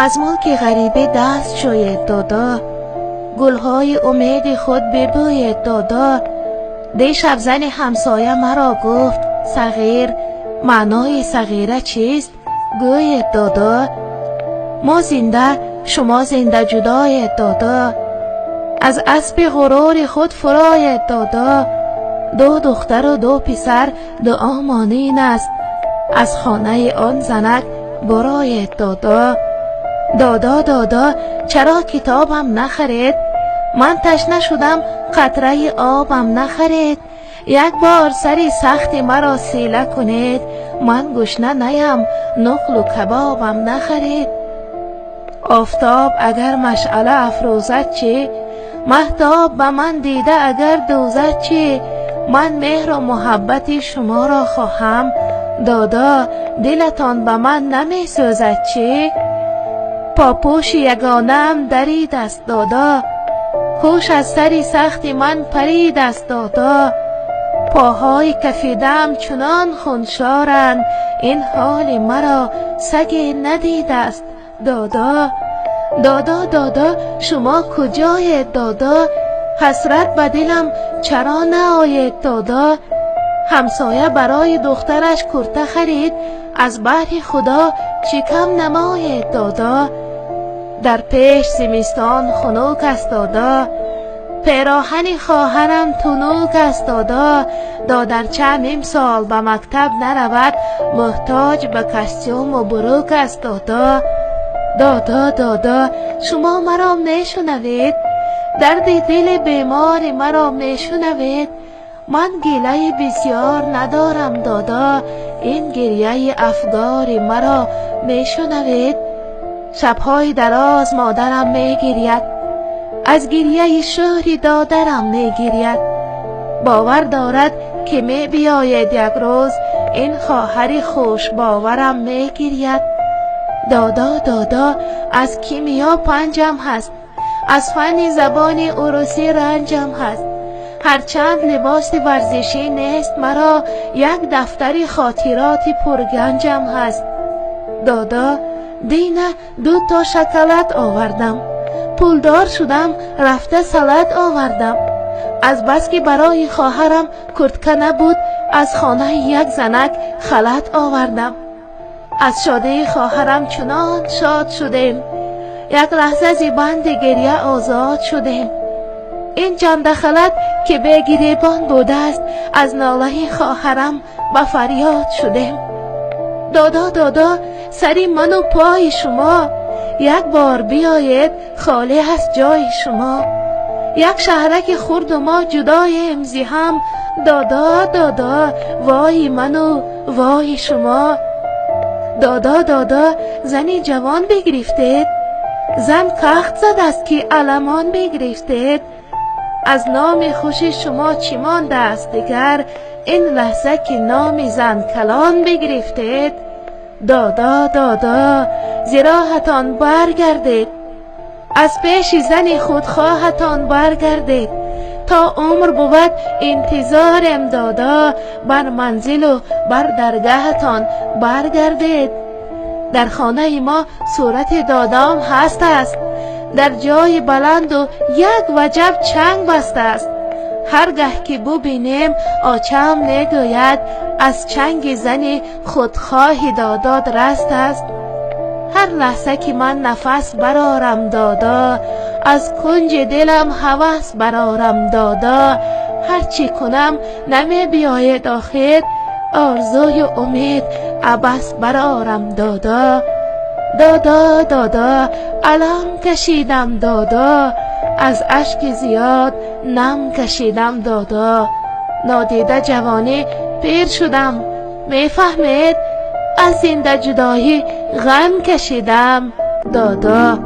از ملک غریبه دست شوید دادا، گلهای امید خود ببوید دادا. دیشب زن همسایه مرا گفت صغیر، معنای صغیره چیست؟ گوید دادا. ما زنده شما زنده جداید دادا، از اسب غرور خود فراید دادا. دو دختر و دو پسر دعا مانین است، از خانه آن زنک براید دادا. دادا دادا چرا کتابم نخرید؟ من تشنه شدم قطره آبم نخرید. یک بار سری سخت مرا سیله کنید، من گشنه نیم نقل و کبابم نخرید. آفتاب اگر مشعله افروزد چی؟ مهتاب به من دیده اگر دوزد چی؟ من مهر و محبت شما را خواهم دادا، دلتان به من نمی سوزد چی؟ پاپوش یگانم درید است دادا، هوش از سری سخت من پرید است دادا. پاهای کفیدم چنان خونشارند، این حال مرا سگی ندیده است دادا. دادا دادا شما کجایید دادا؟ حسرت به دلم چرا نآید دادا؟ همسایه برای دخترش کرته خرید، از بهر خدا چی کم نماید دادا؟ در پیش زمستان خنک است دادا، پیراهن خواهرم تنوک است دادا. دادرچه امسال به مکتب نرود، محتاج به کاستوم و بروک است دادا. دادا دادا شما مرا میشنوید؟ درد دل بیمار مرا میشنوید؟ من گله بسیار ندارم دادا، این گریه افگار مرا میشنوید؟ شبهای دراز مادرم میگرید، از گریه شوهر دادرم میگرید. باور دارد که می بیاید یک روز، این خواهر خوش باورم میگرید. دادا دادا از کیمیا پنجم هست، از فن زبان عروسی رنجم هست. هرچند لباس ورزشی نیست مرا، یک دفتر خاطرات پرگنجم هست. دادا دینه 2 تا شکلات آوردم، پولدار شدم رفته سالاد آوردم. از بس که برای خواهرم کرتکه نبود، از خانه یک زنک خلط آوردم. از شادی خواهرم چنان شاد شدیم، یک لحظه ز بند گریه آزاد شدیم. این چند خلط که به گریبان بوده است، از ناله خواهرم به فریاد شدیم. دادا دادا سری من و پای شما، یک بار بیایید خالی است جای شما. یک شهرک خرد و ما جدایم ز هم، دادا دادا وای من و وای شما. دادا دادا زنی جوان بگرفتید، زن کخت زد است که علمان بگرفتید. از نام خوش شما چی مانده است دیگر، این لحظه که نام زن کلان بگرفتید. دادا دادا زراحتان برگردید، از پیش زن خودخواهتان برگردید. تا عمر بود انتظارم دادا، بر منزل و بر درگاهتان برگردید. در خانه ما صورت دادام هست است، در جای بلند و یک وجب چنگ بسته است. هرگه که ببینیم آچم نگوید، از چنگ زن خودخواه داداد رست است. هر لحظه که من نفس برارم دادا، از کنج دلم هوس برارم دادا. هرچی کنم نمی بیاید آخر، آرزوی امید عبس برارم دادا. دادا دادا علم کشیدم دادا، از اشک زیاد نم کشیدم دادا. نادیده جوانی پیر شدم، میفهمید؟ از زنده جدایی غم کشیدم دادا.